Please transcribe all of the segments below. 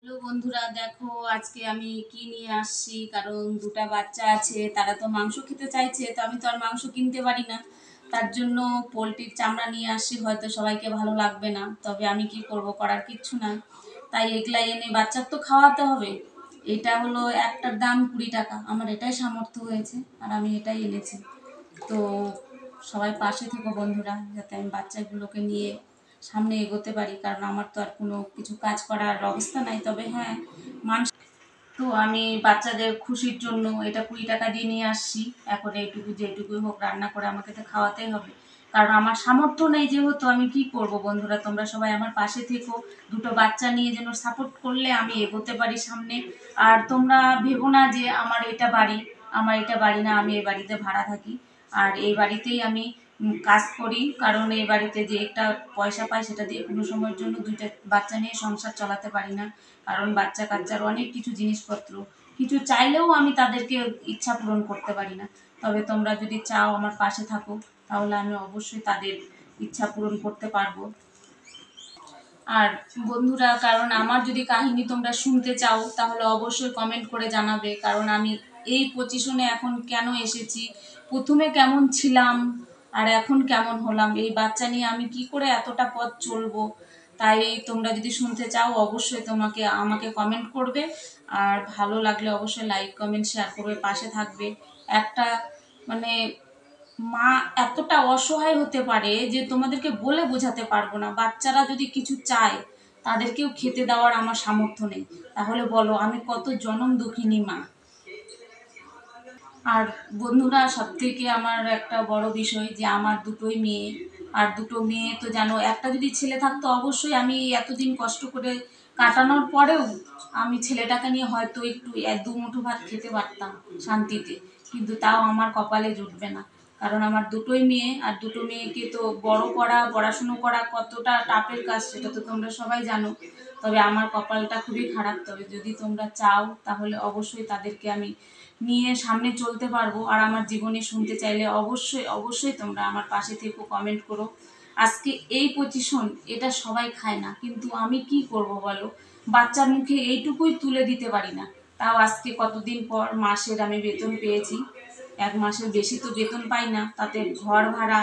Hello বন্ধুরা, দেখো আজকে আমি কি নিয়ে আসছি। কারণ দুটা বাচ্চা আছে, তারা তো মাংস খেতে চাইছে, তো আমি তো আর মাংস কিনতে পারি না। তার জন্য পোলট্রির চামড়া নিয়ে আসছি। হয়তো সবাইকে ভালো লাগবে না, তবে আমি কি করব, করার কিচ্ছু না। তাই এগুলা এনে বাচ্চার তো খাওয়াতে হবে। এটা হলো একটার দাম 20 টাকা। আমার এটাই সামর্থ্য হয়েছে আর আমি এটাই এনেছি। তো সবাই পাশে থেকো বন্ধুরা, যাতে আমি বাচ্চাগুলোকে নিয়ে সামনে এগোতে পারি। কারণ আমার তো আর কোনো কিছু কাজ করার অবস্থা নাই। তবে হ্যাঁ, মানুষ তো আমি বাচ্চাদের খুশির জন্য এটা 20 টাকা দিয়ে নিয়ে আসছি। এখন এইটুকু যেটুকুই হোক রান্না করে আমাকে তো খাওয়াতেই হবে। কারণ আমার সামর্থ্য নেই, যেহেতু আমি কি করব বন্ধুরা, তোমরা সবাই আমার পাশে থেকো। দুটো বাচ্চা নিয়ে যেন সাপোর্ট করলে আমি এগোতে পারি সামনে। আর তোমরা ভেবো না যে আমার এটা বাড়ি। আমার এটা বাড়ি না, আমি এই বাড়িতে ভাড়া থাকি। আর এই বাড়িতেই আমি কাজ করি। কারণ এই বাড়িতে যে একটা পয়সা পাই সেটা দিয়ে কোনো সময়ের জন্য দুইটা বাচ্চা নিয়ে সংসার চালাতে পারি না। কারণ বাচ্চা কাচ্চার অনেক কিছু জিনিসপত্র, কিছু চাইলেও আমি তাদেরকে ইচ্ছা পূরণ করতে পারি না। তবে তোমরা যদি চাও আমার পাশে থাকো, তাহলে আমি অবশ্যই তাদের ইচ্ছা পূরণ করতে পারবো। আর বন্ধুরা, কারণ আমার যদি কাহিনী তোমরা শুনতে চাও তাহলে অবশ্যই কমেন্ট করে জানাবে। কারণ আমি এই পজিশনে এখন কেন এসেছি, প্রথমে কেমন ছিলাম আর এখন কেমন হলাম, এই বাচ্চা নিয়ে আমি কি করে এতটা পথ চলবো। তাই তোমরা যদি শুনতে চাও অবশ্যই আমাকে কমেন্ট করবে। আর ভালো লাগলে অবশ্যই লাইক কমেন্ট শেয়ার করবে, পাশে থাকবে। একটা মানে মা এতটা অসহায় হতে পারে যে তোমাদেরকে বলে বোঝাতে পারবো না। বাচ্চারা যদি কিছু চায়, তাদেরকেও খেতে দেওয়ার আমার সামর্থ্য নেই। তাহলে বলো আমি কত জনম দুঃখিনী মা। আর বন্ধুরা, সব থেকে আমার একটা বড় বিষয় যে আমার দুটোই মেয়ে। আর দুটো মেয়ে তো জানো, একটা যদি ছেলে থাকতো অবশ্যই আমি এতদিন কষ্ট করে কাটানোর পরেও আমি ছেলেটাকে নিয়ে হয়তো একটু দু মুঠো ভাত খেতে পারতাম শান্তিতে। কিন্তু তাও আমার কপালে জুটবে না। কারণ আমার দুটোই মেয়ে, আর দুটো মেয়েকে তো বড় করা, পড়াশুনো করা কতটা টাফের কাজ সেটা তো তোমরা সবাই জানো। তবে আমার কপালটা খুবই খারাপ। তবে যদি তোমরা চাও তাহলে অবশ্যই তাদেরকে আমি নিয়ে সামনে চলতে পারবো। আর আমার জীবনে শুনতে চাইলে অবশ্যই অবশ্যই তোমরা আমার পাশে থেকে কমেন্ট করো। আজকে এই পজিশন, এটা সবাই খায় না, কিন্তু আমি কি করব বলো। বাচ্চার মুখে এইটুকুই তুলে দিতে পারি না। তাও আজকে কতদিন পর মাসের আমি বেতন পেয়েছি। 1 মাসের বেশি তো বেতন পাই না, তাতে ঘর ভাড়া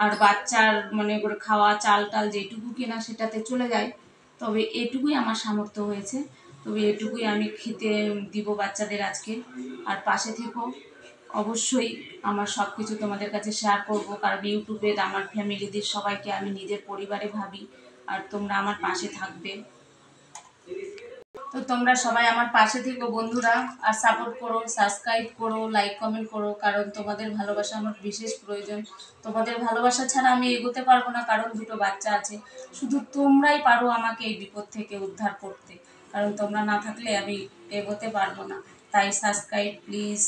আর বাচ্চার মনে করে খাওয়া চাল টাল যেটুকু কেনা সেটাতে চলে যায়। তবে এটুকুই আমার সামর্থ্য হয়েছে। তবে এটুকুই আমি খেতে দিব বাচ্চাদের আজকে। আর পাশে থেকো অবশ্যই। আমার সব কিছু তোমাদের কাছে শেয়ার করব, কারণ ইউটিউবের আমার ফ্যামিলিদের সবাইকে আমি নিজের পরিবারে ভাবি। আর তোমরা আমার পাশে থাকবে। তো তোমরা সবাই আমার পাশে থেকো বন্ধুরা। আর সাপোর্ট করো, সাবস্ক্রাইব করো, লাইক কমেন্ট করো। কারণ তোমাদের ভালোবাসা আমার বিশেষ প্রয়োজন। তোমাদের ভালোবাসা ছাড়া আমি এগোতে পারবো না। কারণ দুটো বাচ্চা আছে, শুধু তোমরাই পারো আমাকে এই বিপদ থেকে উদ্ধার করতে। কারণ তোমরা না থাকলে আমি এগোতে পারবো না। তাই সাবস্ক্রাইব প্লিজ।